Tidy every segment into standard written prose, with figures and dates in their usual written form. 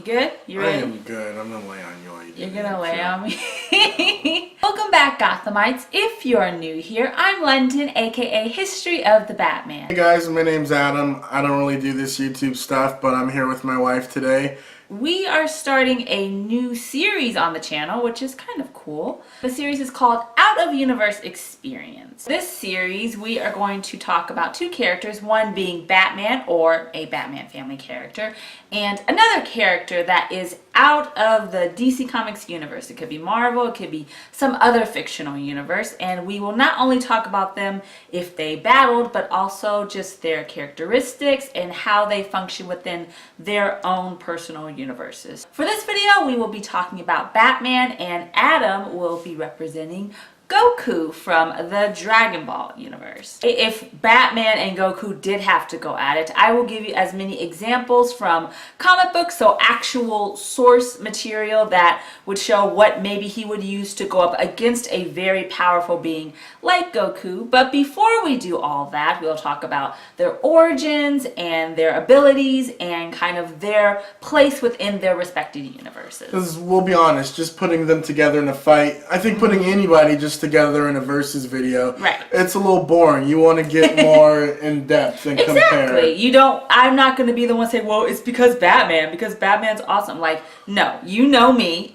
good? You ready? I am good. I'm gonna lay on you. You're gonna lay on me? Welcome back, Gothamites. If you're new here, I'm London, aka History of the Batman. Hey guys, my name's Adam. I don't really do this YouTube stuff, but I'm here with my wife today. We are starting a new series on the channel, which is kind of cool. The series is called Out of Universe Experience. This series, we are going to talk about two characters, one being Batman, or a Batman family character, and another character that is out of the DC Comics universe. It could be Marvel, it could be some other fictional universe, and we will not only talk about them if they battled, but also just their characteristics and how they function within their own personal universes. For this video, we will be talking about Batman, and Adam will be representing Goku from the Dragon Ball universe. If Batman and Goku did have to go at it, I will give you as many examples from comic books, so actual source material that would show what maybe he would use to go up against a very powerful being like Goku. But before we do all that, we'll talk about their origins and their abilities and kind of their place within their respective universes. Because we'll be honest, just putting them together in a fight, I think putting anybody just together in a versus video, right, it's a little boring. You want to get more in depth and compare. Exactly. You don't, I'm not going to be the one saying, well, it's because Batman's awesome. Like, no, you know me.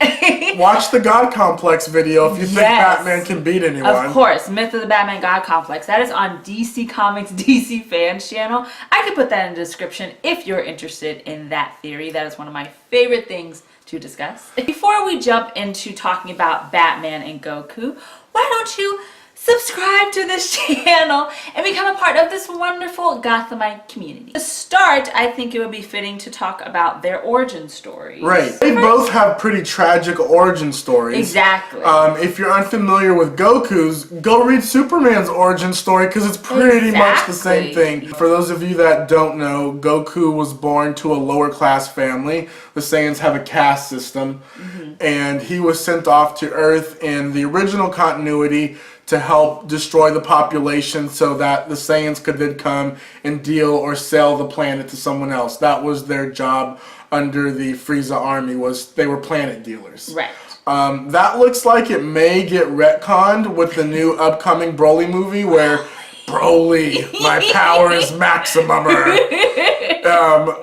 Watch the God Complex video if you think Batman can beat anyone. Of course, Myth of the Batman God Complex. That is on DC Comics, DC Fans channel. I can put that in the description if you're interested in that theory. That is one of my favorite things to discuss. Before we jump into talking about Batman and Goku, why don't you subscribe to this channel and become a part of this wonderful Gothamite community. To start, I think it would be fitting to talk about their origin stories. Right. They both have pretty tragic origin stories. Exactly. If you're unfamiliar with Goku's, go read Superman's origin story because it's pretty much the same thing. For those of you that don't know, Goku was born to a lower class family. The Saiyans have a caste system. And he was sent off to Earth in the original continuity to help destroy the population so that the Saiyans could then come and deal or sell the planet to someone else. That was their job under the Frieza army, was they were planet dealers. Right. That looks like it may get retconned with the new upcoming Broly movie where Broly, my power is maximumer.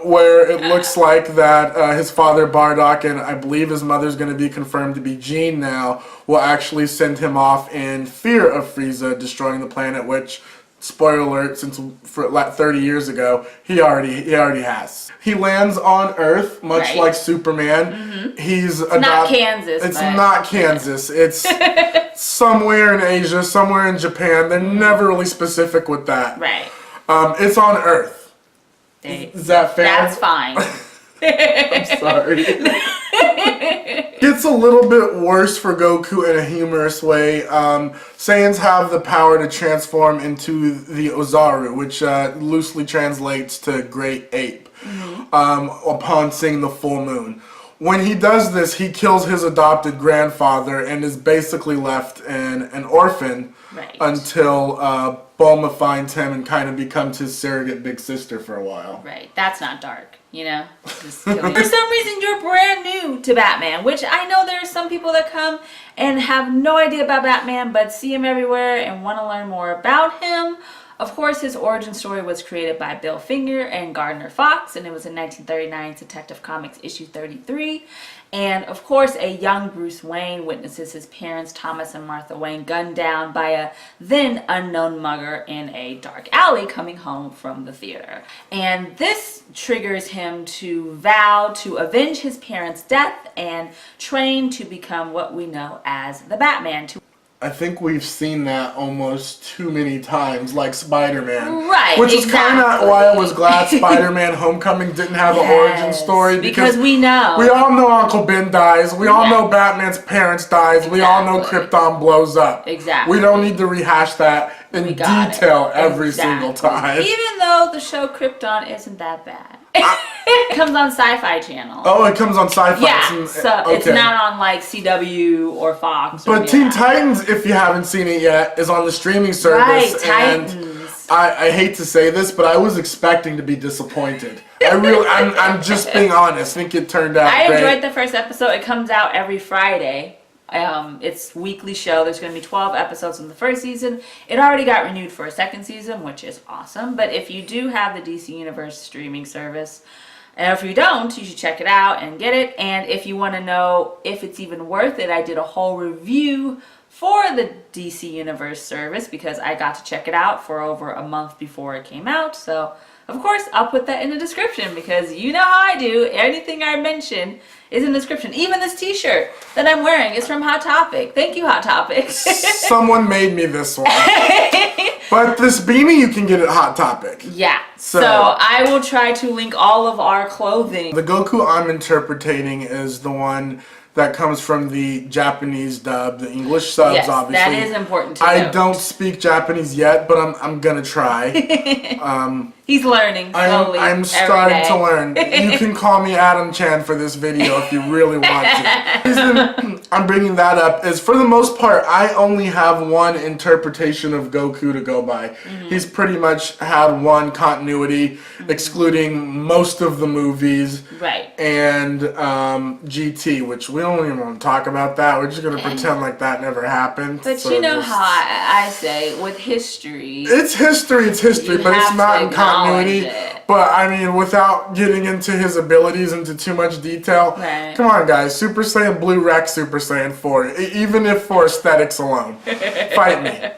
Where it looks like that his father Bardock, and I believe his mother's going to be confirmed to be Jean now, will actually send him off in fear of Frieza destroying the planet, which, spoiler alert, since for like 30 years ago, he already has. He lands on Earth, much like Superman. He's not Kansas. It's not Kansas. It's somewhere in Asia, somewhere in Japan. They're never really specific with that. Right. It's on Earth. Is that fair? That's fine. I'm sorry. It's a little bit worse for Goku in a humorous way. Saiyans have the power to transform into the Ozaru, which loosely translates to Great Ape, upon seeing the full moon. When he does this, he kills his adopted grandfather and is basically left an orphan until Bulma finds him and kind of becomes his surrogate big sister for a while. Right. That's not dark, you know? For some reason, you're brand new to Batman, which I know there are some people that come and have no idea about Batman, but see him everywhere and want to learn more about him. Of course, his origin story was created by Bill Finger and Gardner Fox, and it was in 1939's Detective Comics issue 33. And of course, a young Bruce Wayne witnesses his parents, Thomas and Martha Wayne, gunned down by a then unknown mugger in a dark alley coming home from the theater. And this triggers him to vow to avenge his parents' death and train to become what we know as the Batman. I think we've seen that almost too many times, like Spider-Man. Right, which is kind of why I was glad Spider-Man Homecoming didn't have an origin story. Because we know. We all know Uncle Ben dies. We all know Batman's parents dies. We all know Krypton blows up. Exactly. We don't need to rehash that in detail every single time. Even though the show Krypton isn't that bad. It comes on Sci-Fi Channel. Oh, it comes on Sci-Fi. Yeah, so it's not on like CW or Fox. But Teen Titans, if you haven't seen it yet, is on the streaming service. Right, Titans. I hate to say this, but I was expecting to be disappointed. I'm just being honest. I think it turned out great. I enjoyed the first episode. It comes out every Friday. It's a weekly show. There's going to be 12 episodes in the first season. It already got renewed for a second season, which is awesome. But if you do have the DC Universe streaming service, and if you don't, you should check it out and get it. And if you want to know if it's even worth it, I did a whole review for the DC Universe service because I got to check it out for over a month before it came out. So, of course, I'll put that in the description because you know how I do. Anything I mention is in the description. Even this t-shirt that I'm wearing is from Hot Topic. Thank you, Hot Topic. Someone made me this one. But this beanie you can get at Hot Topic. Yeah. So I will try to link all of our clothing. The Goku I'm interpreting is the one that comes from the Japanese dub, the English subs, yes, obviously. That is important to I note. don't speak Japanese yet, but I'm gonna try. He's learning slowly. I'm starting to learn. You can call me Adam Chan for this video if you really want to. The reason I'm bringing that up is, for the most part, I only have one interpretation of Goku to go by. Mm-hmm. He's pretty much had one continuity, excluding most of the movies. Right. And GT, which we don't even want to talk about that. We're just going to pretend like that never happened. But so you know how I say, with history... It's history, but it's not in continuity. But, I mean, without getting into his abilities into too much detail, right. Come on, guys. Super Saiyan Blue wrecks Super Saiyan 4, even if for aesthetics alone. Fight me.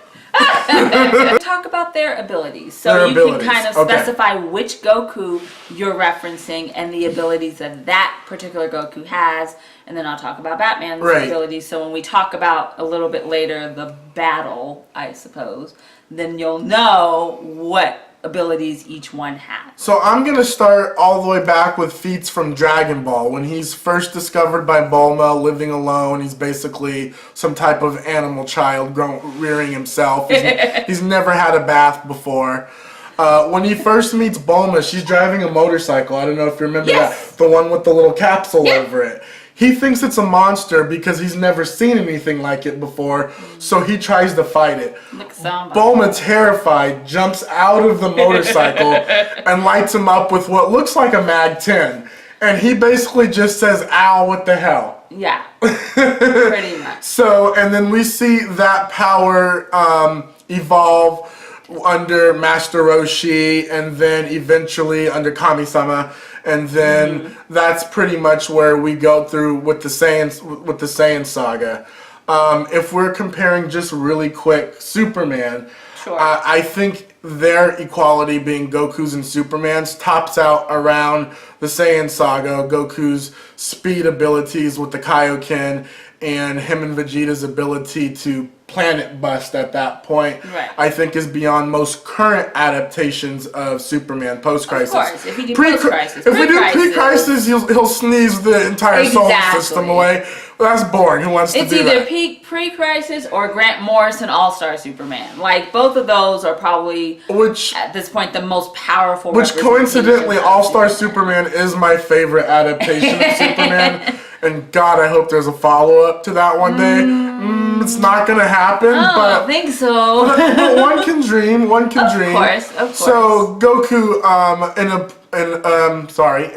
Talk about their abilities. So you can kind of specify which Goku you're referencing and the abilities that particular Goku has. And then I'll talk about Batman's abilities. So when we talk about a little bit later the battle, I suppose, then you'll know what abilities each one has. So I'm going to start all the way back with feats from Dragon Ball. When he's first discovered by Bulma, living alone, he's basically some type of animal child rearing himself. He's never had a bath before. When he first meets Bulma, she's driving a motorcycle. I don't know if you remember that. The one with the little capsule over it. He thinks it's a monster because he's never seen anything like it before, so he tries to fight it. Bulma, terrified, jumps out of the motorcycle and lights him up with what looks like a Mag 10. And he basically just says, ow, what the hell? Yeah, pretty much. So, and then we see that power evolve under Master Roshi, and then eventually under Kami-sama, and then that's pretty much where we go through with the Saiyan saga. If we're comparing just really quick Superman, I think their equality being Goku's and Superman's tops out around the Saiyan saga. Goku's speed abilities with the Kaioken and him and Vegeta's ability to planet bust at that point, I think is beyond most current adaptations of Superman post-crisis. Of course, if you do post-crisis. If we do pre-crisis, he'll sneeze the entire solar system away. Well, that's boring. Who wants to do that? It's either pre-crisis or Grant Morrison All-Star Superman. Like, both of those are probably, at this point, the most powerful. Which coincidentally, All-Star Superman is my favorite adaptation of Superman. And God, I hope there's a follow-up to that one day. It's not going to happen. I don't think so. but one can dream. One can dream. Of course. So Goku,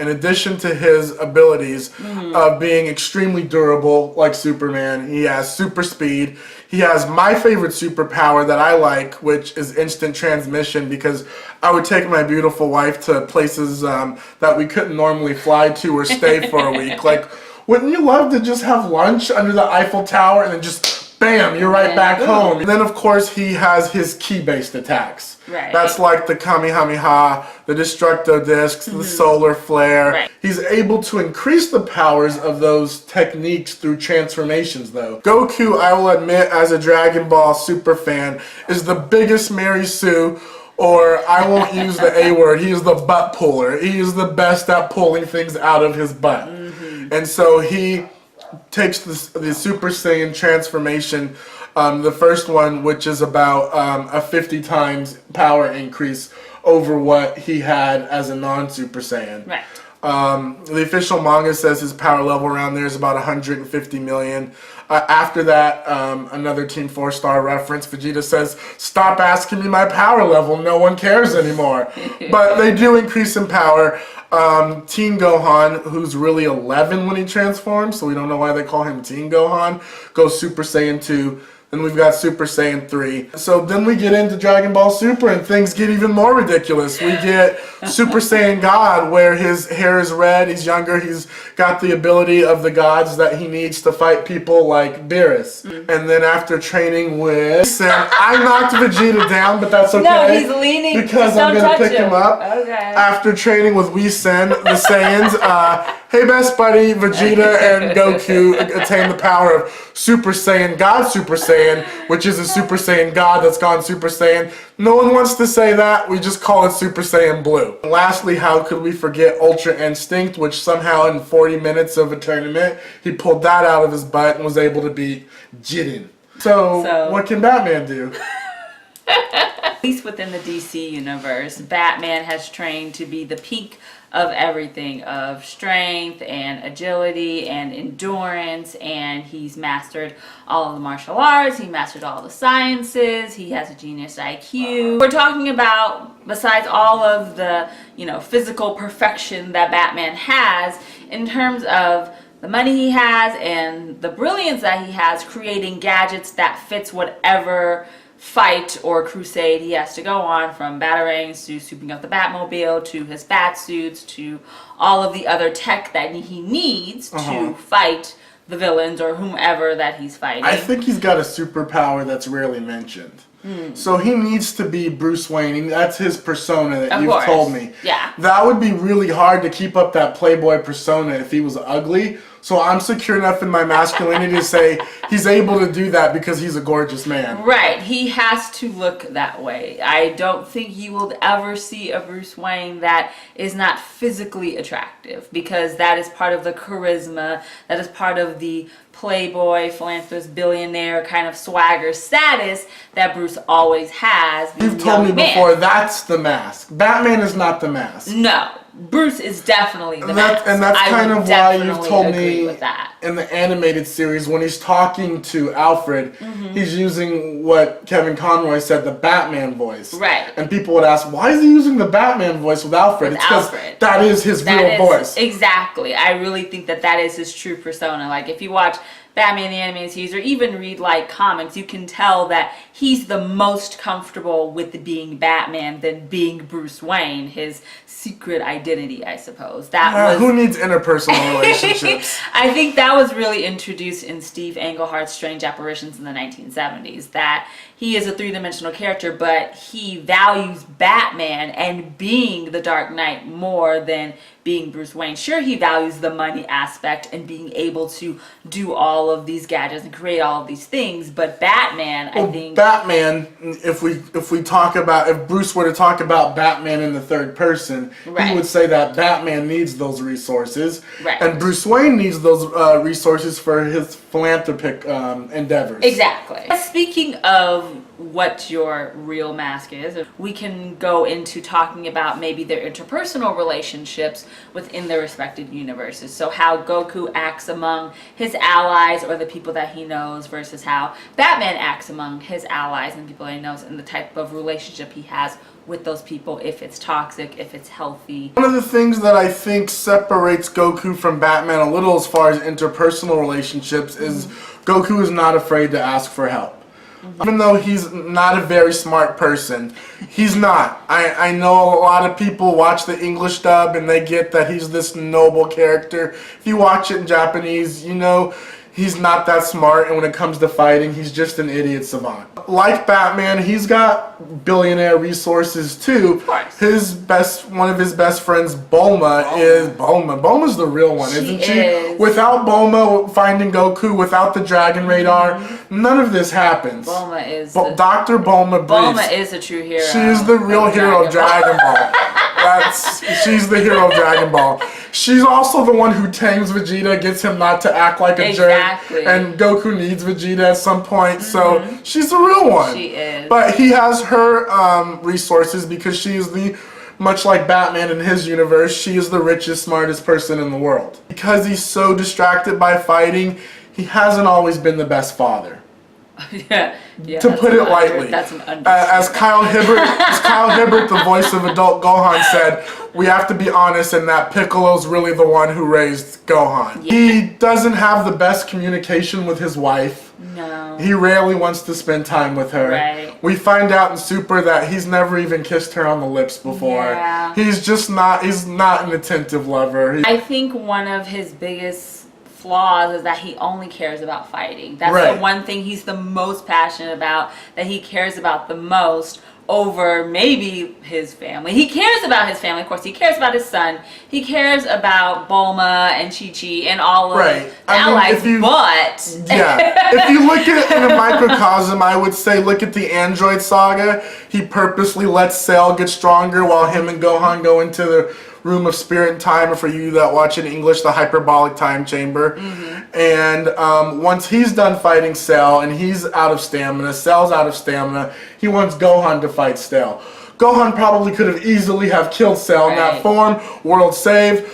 in addition to his abilities of being extremely durable, like Superman, he has super speed. He has my favorite superpower that I like, which is instant transmission, because I would take my beautiful wife to places that we couldn't normally fly to or stay for a week. Like, wouldn't you love to just have lunch under the Eiffel Tower and then just, bam, you're right back home? And then, of course, he has his ki-based attacks. That's like the Kamehameha, the Destructo Discs, the Solar Flare. He's able to increase the powers of those techniques through transformations, though. Goku, I will admit, as a Dragon Ball super fan, is the biggest Mary Sue, or I won't use the A word, he is the butt puller. He is the best at pulling things out of his butt. And so he takes the Super Saiyan transformation, the first one, which is about a 50 times power increase over what he had as a non-Super Saiyan. The official manga says his power level around there is about 150 million. After that, another Team 4-star reference, Vegeta says, "Stop asking me my power level, no one cares anymore." But they do increase in power. Teen Gohan, who's really 11 when he transforms, so we don't know why they call him Teen Gohan, goes Super Saiyan 2. Then we've got Super Saiyan 3. So then we get into Dragon Ball Super and things get even more ridiculous. We get Super Saiyan God, where his hair is red, he's younger, he's got the ability of the gods that he needs to fight people like Beerus. And then after training with Sam, I knocked Vegeta down, but that's okay. No, he's leaning. Because I'm going to pick him up. Okay. After training with Sen, the Saiyans, hey best buddy, Vegeta and Goku attain the power of Super Saiyan God Super Saiyan, which is a Super Saiyan God that's gone Super Saiyan. No one wants to say that, we just call it Super Saiyan Blue. Lastly, how could we forget Ultra Instinct, which somehow in 40 minutes of a tournament, he pulled that out of his butt and was able to beat Jiren. So what can Batman do? At least within the DC universe, Batman has trained to be the peak of everything, of strength and agility and endurance, and he's mastered all of the martial arts, he mastered all the sciences, he has a genius IQ. We're talking about, besides all of the, physical perfection that Batman has, in terms of the money he has and the brilliance that he has, creating gadgets that fits whatever fight or crusade he has to go on, from batarangs to souping up the Batmobile to his bat suits to all of the other tech that he needs to fight the villains or whomever that he's fighting. I think he's got a superpower that's rarely mentioned. So he needs to be Bruce Wayne. That's his persona that you've told me. Yeah. That would be really hard to keep up that playboy persona if he was ugly. So I'm secure enough in my masculinity to say he's able to do that because he's a gorgeous man. Right. He has to look that way. I don't think you will ever see a Bruce Wayne that is not physically attractive, because that is part of the charisma, that is part of the playboy, philanthropist, billionaire kind of swagger status that Bruce always has. You've told me before, that's the mask. Batman is not the mask. No. Bruce is definitely the mask. And that's kind of why you've told me with that. In the animated series, when he's talking to Alfred, he's using what Kevin Conroy said, the Batman voice. Right. And people would ask, why is he using the Batman voice with Alfred? It's because that is his real voice. Exactly. I really think that is his true persona. Like, if you watch Batman the Animated Series or even read comics, you can tell that he's the most comfortable with being Batman than being Bruce Wayne, his secret identity, I suppose. Who needs interpersonal relationships? I think that was really introduced in Steve Englehart's Strange Apparitions in the 1970s, that he is a three-dimensional character, but he values Batman and being the Dark Knight more than being Bruce Wayne. Sure, he values the money aspect and being able to do all of these gadgets and create all of these things, but Batman, I think... Batman, if Bruce were to talk about Batman in the third person, he would say that Batman needs those resources, and Bruce Wayne needs those resources for his philanthropic endeavors. Exactly. Speaking of what your real mask is, we can go into talking about maybe their interpersonal relationships within their respective universes. So how Goku acts among his allies or the people that he knows versus how Batman acts among his allies and people that he knows, and the type of relationship he has with those people, if it's toxic, if it's healthy. One of the things that I think separates Goku from Batman a little as far as interpersonal relationships is Goku is not afraid to ask for help. Even though he's not a very smart person, he's not. I know a lot of people watch the English dub and they get that he's this noble character. If you watch it in Japanese, you know he's not that smart, and when it comes to fighting, he's just an idiot savant. Like Batman, he's got billionaire resources too. Of course. One of his best friends, Bulma, is Bulma. Bulma's the real one, isn't she? Is. Without Bulma finding Goku, without the Dragon Radar, none of this happens. Bulma is Dr. Bulma Briefs. Bulma is a true hero. She is the real hero of Dragon Ball. She's the hero of Dragon Ball. She's also the one who tames Vegeta, gets him not to act like a jerk, and Goku needs Vegeta at some point, so she's the real one. She is. But he has her resources because she is the much like Batman in his universe, she is the richest, smartest person in the world. Because he's so distracted by fighting, he hasn't always been the best father. Yeah, to put it lightly. That's an as Kyle Hibbert, the voice of adult Gohan, said, we have to be honest in that Piccolo's really the one who raised Gohan. Yeah. He doesn't have the best communication with his wife. No. He rarely wants to spend time with her. Right. We find out in Super that he's never even kissed her on the lips before. Yeah. He's not an attentive lover. I think one of his biggest flaws is that he only cares about fighting. That's the one thing he's the most passionate about, that he cares about the most over maybe his family. He cares about his family, of course. He cares about his son. He cares about Bulma and Chi-Chi and all of the allies, but... Yeah. If you look at it in a microcosm, I would say look at the Android Saga. He purposely lets Cell get stronger while him and Gohan go into the Room of Spirit and Time, or for you that watch in English, the Hyperbolic Time Chamber. And once he's done fighting Cell and he's out of stamina, Cell's out of stamina, he wants Gohan to fight Cell. Gohan probably could have easily have killed Cell in that form, world saved.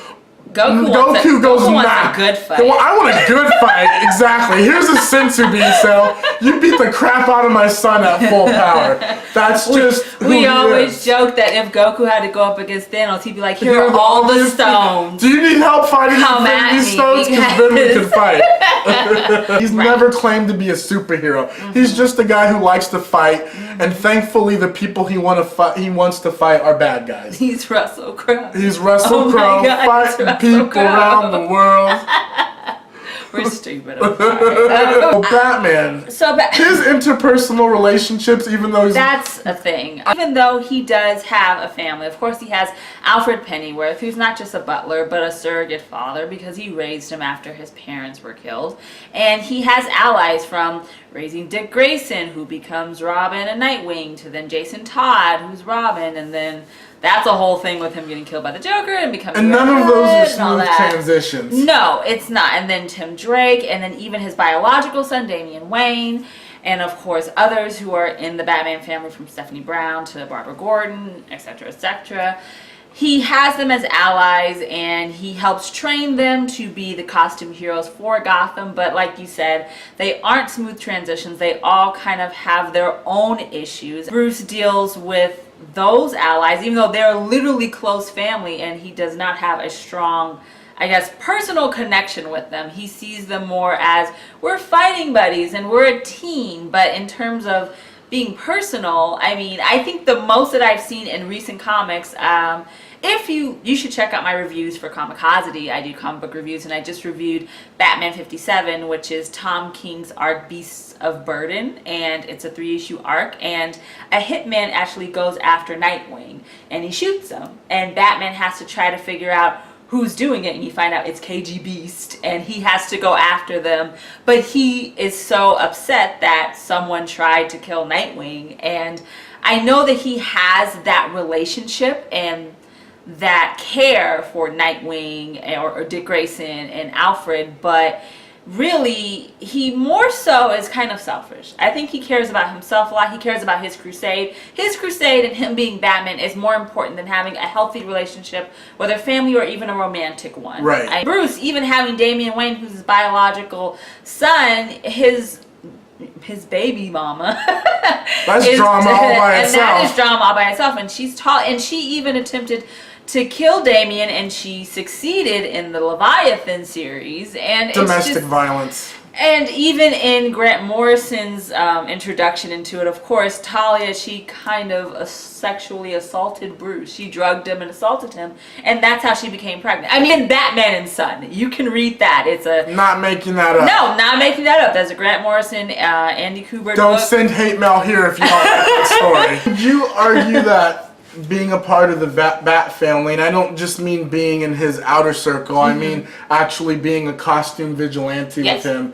Goku wants a good fight. Well, I want a good fight, exactly. Here's a sensu bean, Cell. You beat the crap out of my son at full power. That's just we always joke that if Goku had to go up against Thanos, he'd be like, here are all the stones. Do you need help fighting these stones? Because then we can fight. He's never claimed to be a superhero. He's just a guy who likes to fight, and thankfully the people he wants to fight are bad guys. He's Russell Crowe. He's Russell Crowe fighting people around the world. We're stupid. I'm sorry. Batman. His interpersonal relationships, even though that's a thing. Even though he does have a family, of course he has Alfred Pennyworth, who's not just a butler, but a surrogate father because he raised him after his parents were killed. And he has allies, from raising Dick Grayson, who becomes Robin and Nightwing, to then Jason Todd, who's Robin, and then that's a whole thing with him getting killed by the Joker and becoming And none of those are smooth transitions. No, it's not. And then Tim Drake, and then even his biological son, Damian Wayne, and of course others who are in the Batman family, from Stephanie Brown to Barbara Gordon, etc., etc. He has them as allies, and he helps train them to be the costume heroes for Gotham. But like you said, they aren't smooth transitions. They all kind of have their own issues. Bruce deals with those allies, even though they're literally close family, and he does not have a strong, I guess, personal connection with them. He sees them more as, we're fighting buddies and we're a team. But in terms of being personal, I mean, I think the most that I've seen in recent comics, if you should check out my reviews for Comicosity. I do comic book reviews, and I just reviewed Batman 57, which is Tom King's arc Beasts of Burden, and it's a 3-issue arc, and a hitman actually goes after Nightwing and he shoots him, and Batman has to try to figure out who's doing it, and you find out it's KG Beast, and he has to go after them. But he is so upset that someone tried to kill Nightwing, and I know that he has that relationship and that care for Nightwing or Dick Grayson and Alfred, but really he more so is kind of selfish. I think he cares about himself a lot. He cares about his crusade. His crusade and him being Batman is more important than having a healthy relationship, whether family or even a romantic one. Right. Bruce, even having Damian Wayne, who's his biological son, his baby mama that's drama all by itself. And that is drama all by itself. And she's taught, and she even attempted to kill Damian, and she succeeded in the Leviathan series. And domestic violence. And even in Grant Morrison's introduction into it, of course, Talia, she kind of sexually assaulted Bruce. She drugged him and assaulted him, and that's how she became pregnant. I mean, Batman and Son. You can read that. It's a... Not making that up. No, not making that up. That's a Grant Morrison, Andy Kubert Don't book. send hate mail here if you don't like that story. Would you argue that being a part of the Bat family, and I don't just mean being in his outer circle, I mean actually being a costume vigilante with him,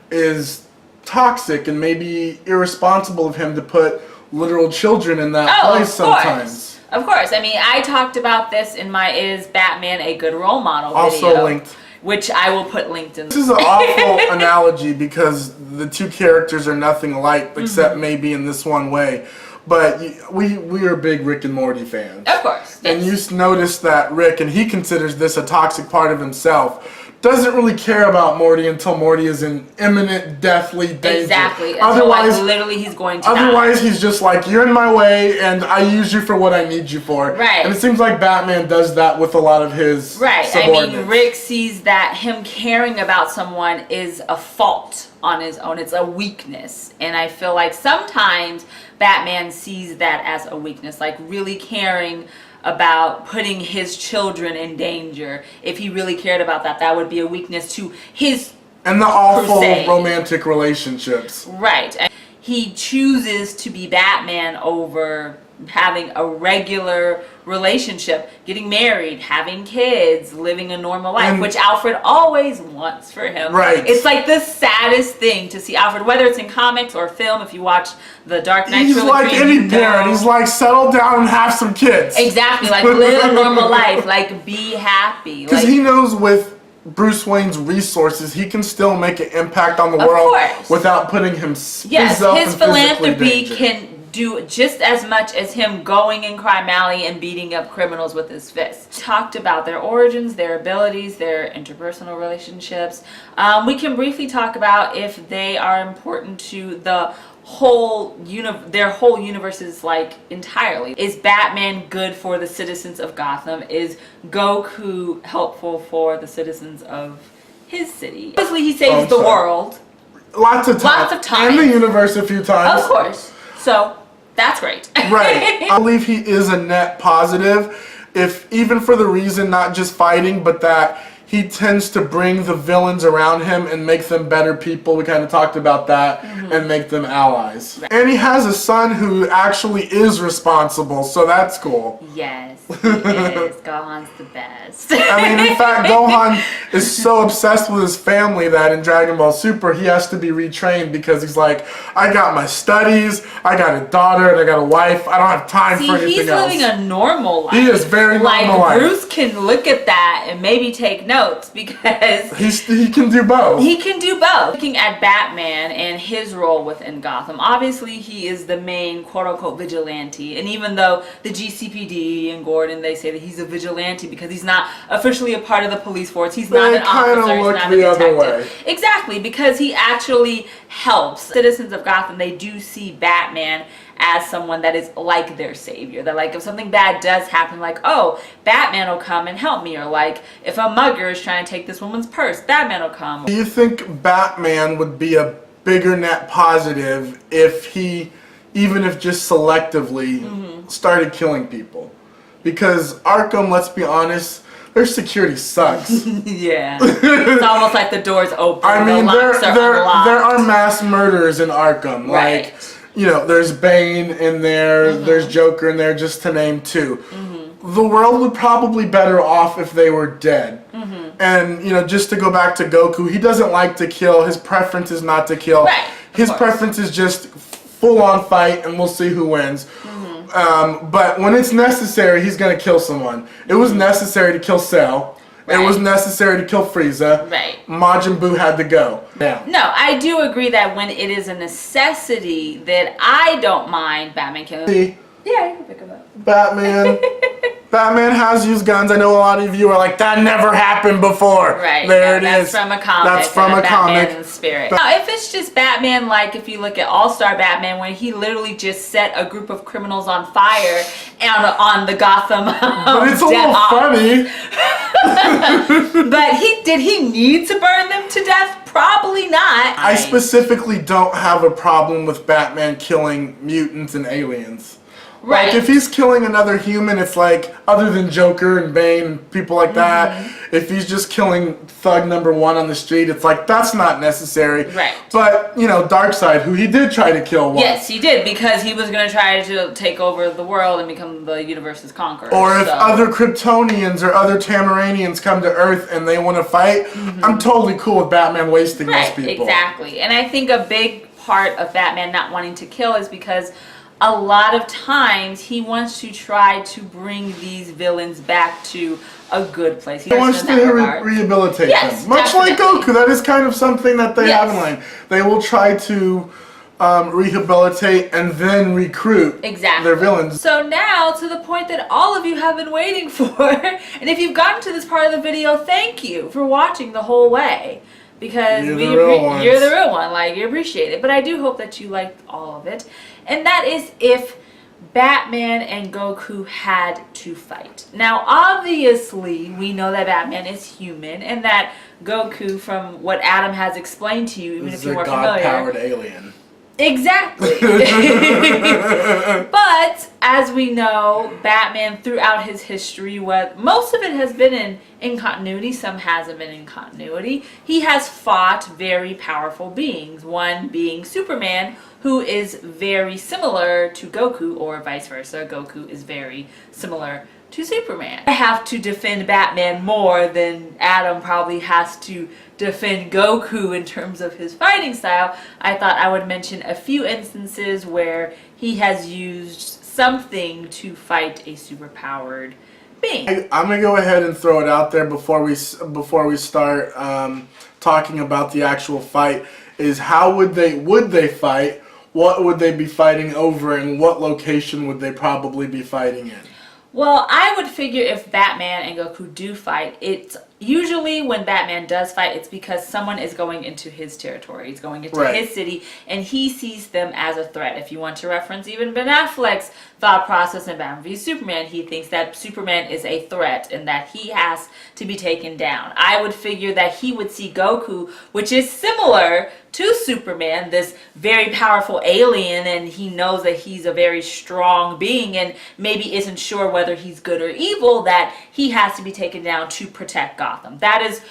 is toxic and maybe irresponsible of him to put literal children in that place sometimes. Of course. I mean, I talked about this in my Is Batman a Good Role Model also video, linked. which I will put linked in. This is an awful analogy because the two characters are nothing alike except maybe in this one way. but we are big Rick and Morty fans. Of course. And yes. you notice that Rick, and he considers this a toxic part of himself, doesn't really care about Morty until Morty is in imminent deathly danger. Exactly. Otherwise, like, literally he's going to otherwise die. he's just like, you're in my way and I use you for what I need you for. Right. And it seems like Batman does that with a lot of his subordinates. I mean, Rick sees that him caring about someone is a fault on his own. It's a weakness. And I feel like sometimes Batman sees that as a weakness, like really caring about putting his children in danger. If he really cared about that, that would be a weakness to his and the awful crusade. Romantic relationships. Right. And he chooses to be Batman over having a regular relationship, getting married, having kids, living a normal life, which Alfred always wants for him. Right. It's like the saddest thing to see Alfred, whether it's in comics or film. If you watch the Dark Knight He's trilogy, like any parent. He's like, settle down and have some kids. Exactly. Like, live a normal life. Like, be happy. Because like, he knows with Bruce Wayne's resources, he can still make an impact on the world course. Without putting himself his in philanthropy danger. can do just as much as him going in Crime Alley and beating up criminals with his fists. Talked about their origins, their abilities, their interpersonal relationships. We can briefly talk about if they are important to the whole their whole universes, like, entirely. Is Batman good for the citizens of Gotham? Is Goku helpful for the citizens of his city? Obviously, he saves the world. Lots of times. And the universe a few times. Of course. So that's great. Right. I believe he is a net positive, if even for the reason not just fighting, but that he tends to bring the villains around him and make them better people. We kind of talked about that, and make them allies. Right. And he has a son who actually is responsible, so that's cool. Yes, he is. Gohan's the best. I mean, in fact, Gohan is so obsessed with his family that in Dragon Ball Super, he has to be retrained because he's like, I got my studies, I got a daughter, and I got a wife. I don't have time for anything else. He's living a normal life. He is very normal life. Bruce can look at that and maybe take notes because he can do both. He can do both. Looking at Batman and his role within Gotham, obviously he is the main quote-unquote vigilante. And even though the GCPD and Gordon, they say that he's a vigilante because he's not officially a part of the police force. He's not an officer. He's not a detective. Exactly, because he actually helps citizens of Gotham. They do see Batman as someone that is like their savior. That, like, if something bad does happen, like, oh, Batman will come and help me. Or, like, if a mugger is trying to take this woman's purse, Batman will come. Do you think Batman would be a bigger net positive if he, even if just selectively, started killing people? Because Arkham, let's be honest, their security sucks. Yeah. It's almost like the door's open. I mean, the locks are unlocked. there are mass murders in Arkham. Right. Like, you know, there's Bane in there, there's Joker in there, just to name two. The world would probably be better off if they were dead. And, you know, just to go back to Goku, he doesn't like to kill. His preference is not to kill. Right. His preference is just full-on fight, and we'll see who wins. But when it's necessary, he's going to kill someone. It was necessary to kill Cell. Right. It was necessary to kill Frieza. Right. Majin Buu had to go. Yeah. No, I do agree that when it is a necessity, that I don't mind Batman killing. See? Yeah, you can pick him up. Batman. Batman has used guns. I know a lot of you are like, that never happened before. Right. There That's from a comic. That's from a comic. Batman spirit. Now, if it's just Batman, like if you look at All-Star Batman, when he literally just set a group of criminals on fire on the Gotham. But it's a little funny. But did he need to burn them to death? Probably not. I specifically don't have a problem with Batman killing mutants and aliens. Right. Like, if he's killing another human, it's like, other than Joker and Bane and people like that, if he's just killing thug number one on the street, it's like, that's not necessary. Right. But, you know, Darkseid, who he did try to kill once. Yes, he did, because he was going to try to take over the world and become the universe's conqueror. Or if other Kryptonians or other Tamaranians come to Earth and they want to fight, I'm totally cool with Batman wasting those people. Exactly. And I think a big part of Batman not wanting to kill is because a lot of times he wants to try to bring these villains back to a good place. He wants to rehabilitate them. Much like Goku, that is kind of something that they have in mind. They will try to rehabilitate, and then recruit their villains. So now to the point that all of you have been waiting for, and if you've gotten to this part of the video, thank you for watching the whole way. Because you're the real one, like, you appreciate it. But I do hope that you liked all of it. And that is if Batman and Goku had to fight. Now, obviously, we know that Batman is human, and that Goku, from what Adam has explained to you, even if you weren't familiar, is a God-powered alien. Exactly. But as we know, Batman throughout his history, most of it has been in continuity, some hasn't been in continuity. He has fought very powerful beings, one being Superman, who is very similar to Goku, or vice versa. Goku is very similar to Superman. I have to defend Batman more than Adam probably has to defend Goku in terms of his fighting style. I thought I would mention a few instances where he has used something to fight a superpowered being. I'm gonna go ahead and throw it out there before we start talking about the actual fight. Is how would they fight? What would they be fighting over, and what location would they probably be fighting in? Well, I would figure if Batman and Goku do fight, it's usually when Batman does fight, it's because someone is going into his territory. He's going into his city, and he sees them as a threat. If you want to reference even Ben Affleck's thought process in Batman v Superman, he thinks that Superman is a threat and that he has to be taken down. I would figure that he would see Goku, which is similar to Superman, this very powerful alien, and he knows that he's a very strong being and maybe isn't sure whether he's good or evil, that he has to be taken down to protect Gotham. That is,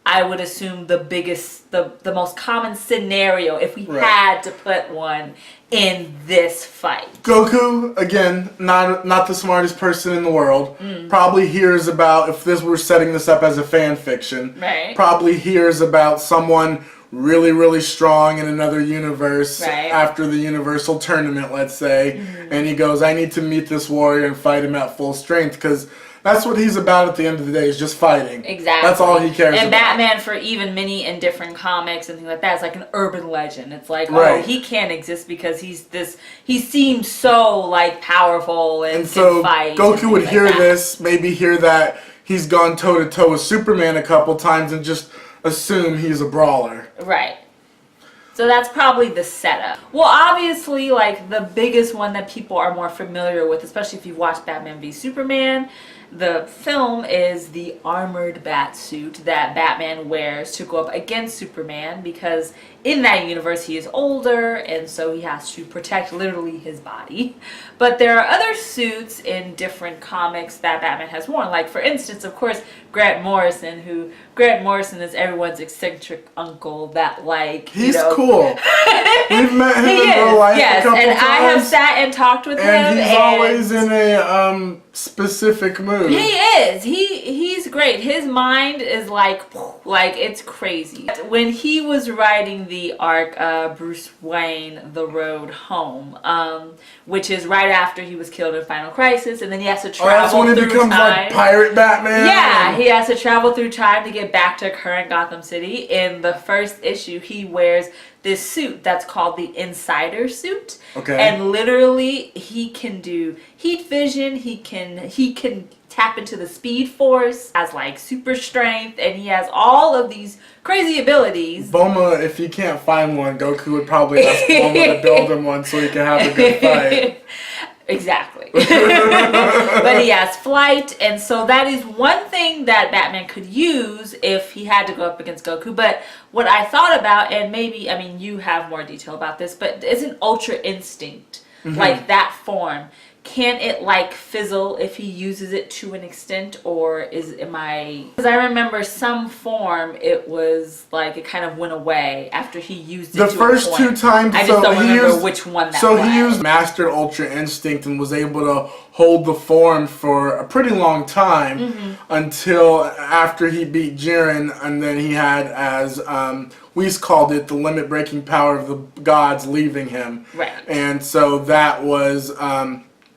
I would assume, the biggest, the most common scenario if we had to put one in this fight. Goku, again, not the smartest person in the world, probably hears about, if we're setting this up as a fan fiction, probably hears about someone really, really strong in another universe after the Universal Tournament, let's say, and he goes, I need to meet this warrior and fight him at full strength, because that's what he's about at the end of the day, is just fighting. Exactly. That's all he cares about. And Batman, for even many and different comics and things like that, it's like an urban legend. It's like, oh, he can't exist because he seems so, like, powerful and so fight. Goku would hear this, maybe hear that he's gone toe-to-toe with Superman a couple times and just assume he's a brawler. Right. So that's probably the setup. Well, obviously, like, the biggest one that people are more familiar with, especially if you've watched Batman v Superman, the film, is the armored bat suit that Batman wears to go up against Superman, because in that universe he is older and so he has to protect literally his body. But there are other suits in different comics that Batman has worn. Like, for instance, of course, Grant Morrison is everyone's eccentric uncle that, like, he's cool. We've met him in real life a couple times. I have sat and talked with him. And he's always in a specific mood. He is. He's great. His mind is like it's crazy. When he was writing the arc Bruce Wayne, The Road Home, which is right after he was killed in Final Crisis, and then he has to travel that's when through he becomes time. Like Pirate Batman. Yeah, he has to travel through time to get back to current Gotham City. In the first issue, he wears this suit that's called the Insider suit. Okay. And literally, he can do heat vision. He can tap into the Speed Force, has like super strength, and he has all of these crazy abilities. Bulma, if he can't find one, Goku would probably ask Bulma to build him one so he can have a good fight. Exactly. But he has flight, and so that is one thing that Batman could use if he had to go up against Goku. But what I thought about, and maybe, I mean, you have more detail about this, but isn't Ultra Instinct, like that form, can it like fizzle if he uses it to an extent, or because I remember some form, it was like it kind of went away after he used it. The first two times, I just don't remember which one that was. So he used mastered Ultra Instinct and was able to hold the form for a pretty long time until after he beat Jiren, and then he had, as we called it, the limit breaking power of the gods leaving him. Right. And so that was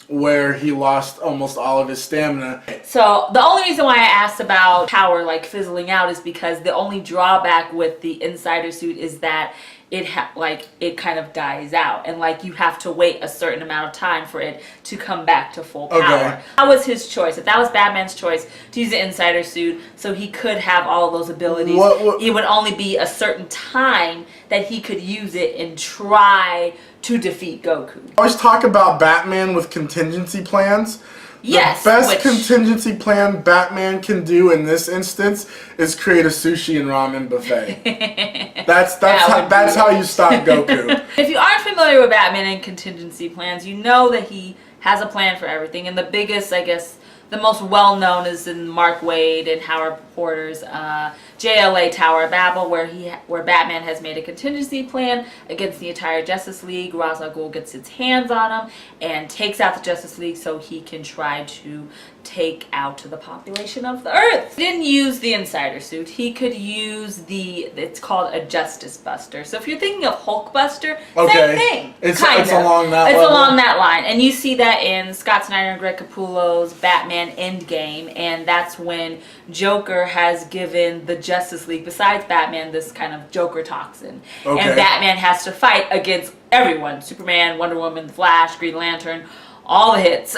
where he lost almost all of his stamina. So the only reason why I asked about power like fizzling out is because the only drawback with the Insider suit is that it kind of dies out, and like you have to wait a certain amount of time for it to come back to full power. Okay. That was his choice. If that was Batman's choice to use the insider suit so he could have all of those abilities, it would only be a certain time that he could use it and try to defeat Goku. I always talk about Batman with contingency plans. Yes, the best contingency plan Batman can do in this instance is create a sushi and ramen buffet. That's how you stop Goku. If you aren't familiar with Batman and contingency plans, you know that he has a plan for everything. And the biggest, I guess, the most well-known is in Mark Waid and Howard Porter's JLA Tower of Babel, where Batman has made a contingency plan against the entire Justice League. Ra's al Ghul gets its hands on him and takes out the Justice League so he can try to take out the population of the Earth. He didn't use the insider suit. He could use it's called a Justice Buster. So if you're thinking of Hulk Buster, same thing. It's along that It's along that line. And you see that in Scott Snyder and Greg Capullo's Batman Endgame, and that's when Joker has given the Justice League, besides Batman, this kind of Joker toxin. Okay. And Batman has to fight against everyone. Superman, Wonder Woman, Flash, Green Lantern, all the hits.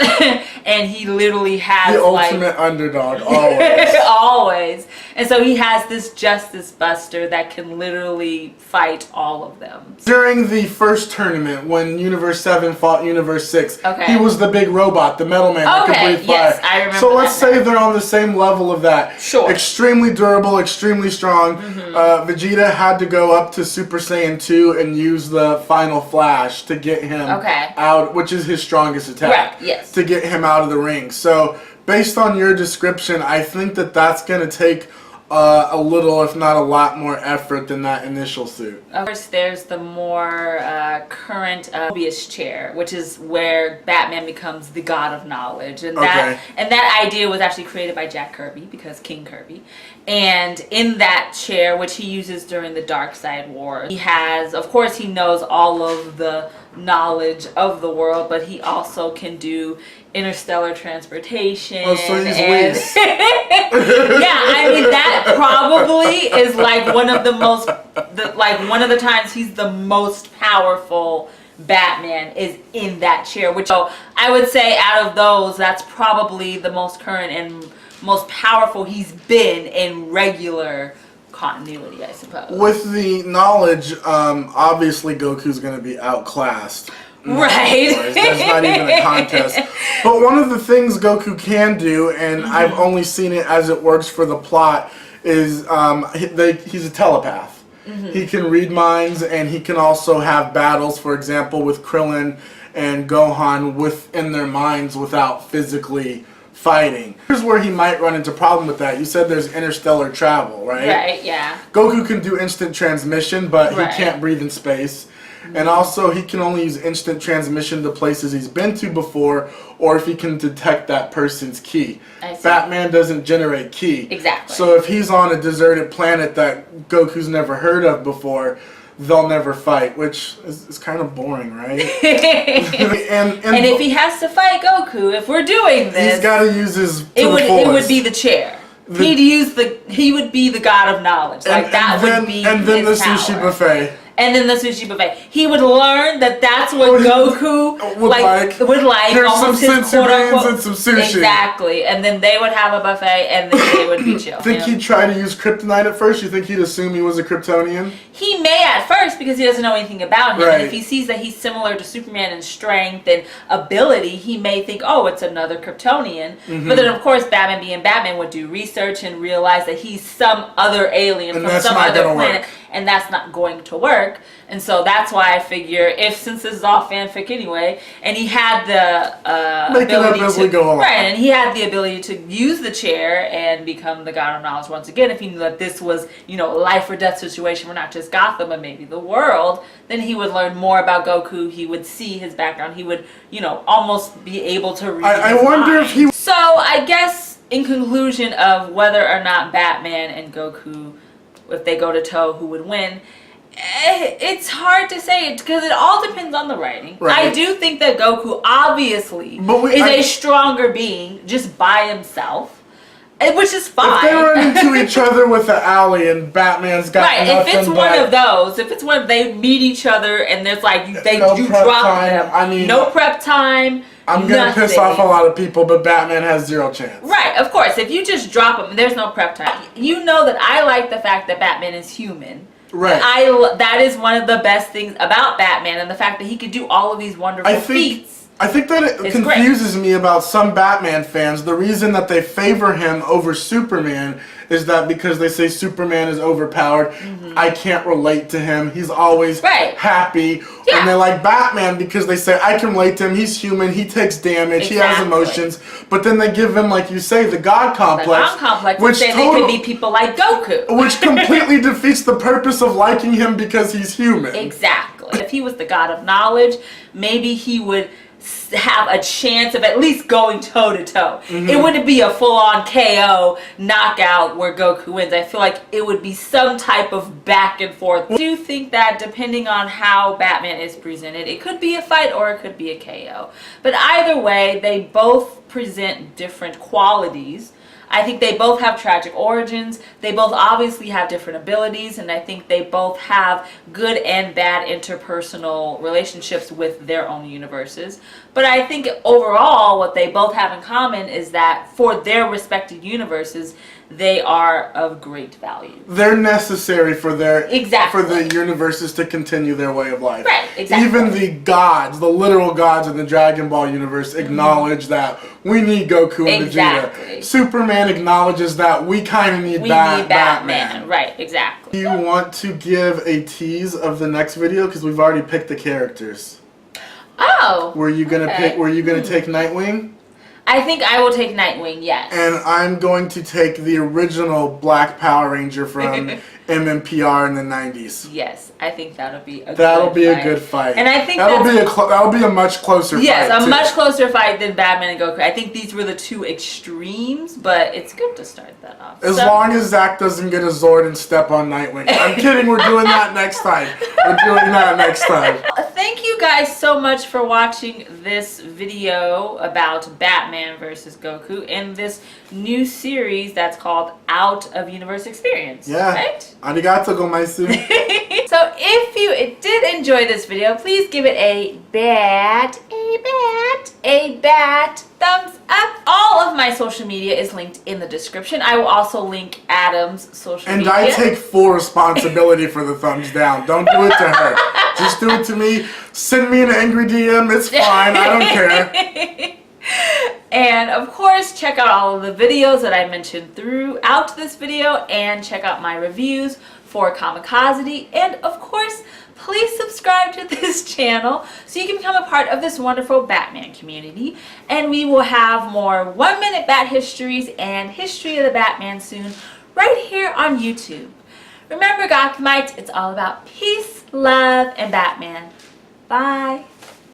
And he literally has the ultimate underdog, always. Always. And so he has this Justice Buster that can literally fight all of them. During the first tournament, when Universe 7 fought Universe 6, he was the big robot, the Metal Man that could breathe fire. Yes, I remember so let's say they're on the same level of that. Sure. Extremely durable, extremely strong. Vegeta had to go up to Super Saiyan 2 and use the Final Flash to get him out, which is his strongest attack. Right, yes. To get him out of the ring. So, based on your description, I think that's going to take a little, if not a lot more effort than that initial suit. Of course, there's the more current Mobius chair, which is where Batman becomes the god of knowledge. And that idea was actually created by Jack Kirby, because King Kirby. And in that chair, which he uses during the Darkseid War, he has, of course, he knows all of the knowledge of the world, but he also can do interstellar transportation. Oh, so he's Whis. Yeah, I mean that probably is like one of the times he's the most powerful Batman is in that chair. Which, so I would say out of those, that's probably the most current and most powerful he's been in regular continuity, I suppose. With the knowledge, obviously Goku's going to be outclassed. Right. There's not even a contest. But one of the things Goku can do, and I've only seen it as it works for the plot, is he's a telepath. He can read minds, and he can also have battles, for example, with Krillin and Gohan within their minds without physically fighting. Here's where he might run into problem with that. You said there's interstellar travel, right? Right, yeah. Goku can do instant transmission, but he can't breathe in space. And also, he can only use instant transmission to places he's been to before, or if he can detect that person's ki. Batman doesn't generate ki. Exactly. So if he's on a deserted planet that Goku's never heard of before, they'll never fight, which is kind of boring, right? and if he has to fight Goku, if we're doing this, he's got to use his it would be the chair. He would be the god of knowledge. Like would be and then his the sushi buffet. And then the sushi buffet. He would learn that's what Goku would like. Here's almost some his senzu beans and some sushi. Exactly. And then they would have a buffet, and then they would be chill. Think he'd try to use kryptonite at first? You think he'd assume he was a Kryptonian? He may at first, because he doesn't know anything about him. Right. And if he sees that he's similar to Superman in strength and ability, he may think, oh, it's another Kryptonian. But then, of course, Batman being Batman would do research and realize that he's some other alien from some other planet. And that's not going to work. And so that's why I figure, since this is all fanfic anyway, and he had the ability to go along. Right, and he had the ability to use the chair and become the god of knowledge once again. If he knew that this was, a life or death situation for not just Gotham but maybe the world, then he would learn more about Goku. He would see his background. He would, almost be able to read. I wonder if he. So I guess in conclusion of whether or not Batman and Goku, if they go to toe, who would win? It's hard to say because it all depends on the writing. Right. I do think that Goku obviously is a stronger being just by himself. Which is fine. If they run into each other with the alley and Batman's got right, nothing if it's but one of those, if it's one they meet each other and there's like you prep drop time, them, I mean, no prep time. I'm gonna piss off a lot of people, but Batman has zero chance. Right, of course. If you just drop them, there's no prep time. You know that I like the fact that Batman is human. Right. That is one of the best things about Batman, and the fact that he could do all of these wonderful feats. I think that it confuses me about some Batman fans. The reason that they favor him over Superman is that because they say Superman is overpowered. I can't relate to him. He's always happy. Yeah. And they like Batman because they say, I can relate to him. He's human. He takes damage. He has emotions. But then they give him, like you say, the God complex. The God complex, which say they could be people like Goku. Which completely defeats the purpose of liking him because he's human. Exactly. If he was the God of knowledge, maybe he would have a chance of at least going toe-to-toe. It wouldn't be a full-on KO knockout where Goku wins. I feel like it would be some type of back and forth. I do think that depending on how Batman is presented, it could be a fight or it could be a KO. But either way, they both present different qualities. I think they both have tragic origins. They both obviously have different abilities, and I think they both have good and bad interpersonal relationships with their own universes. But I think overall what they both have in common is that for their respective universes, they are of great value. They're necessary for their for the universes to continue their way of life. Right, exactly. Even the gods, the literal gods in the Dragon Ball universe acknowledge that we need Goku and Vegeta. Superman acknowledges that we kind of need Batman. Right, exactly. Do you want to give a tease of the next video? Because we've already picked the characters. Oh. Were you gonna pick? Were you gonna take Nightwing? I think I will take Nightwing, yes. And I'm going to take the original Black Power Ranger from MMPR in the 90s. Yes, I think that'll be a good fight. And I think that'll be a much closer fight. Yes, a much closer fight than Batman and Goku. I think these were the two extremes, but it's good to start that off. As long as Zach doesn't get a Zord and step on Nightwing. I'm kidding, we're doing that next time. We're doing that next time. Thank you guys so much for watching this video about Batman versus Goku in this new series that's called Out of Universe Experience. Yeah. Right? Arigato gozaimasu. So if you did enjoy this video, please give it a bat thumbs up. All of my social media is linked in the description. I will also link Adam's social media. And I take full responsibility for the thumbs down. Don't do it to her. Just do it to me. Send me an angry DM. It's fine. I don't care. And of course, check out all of the videos that I mentioned throughout this video, and check out my reviews for Kamikaze. And of course, please subscribe to this channel so you can become a part of this wonderful Batman community. And we will have more 1 Minute Bat Histories and History of the Batman soon, right here on YouTube. Remember, Gothamites, it's all about peace, love, and Batman. Bye.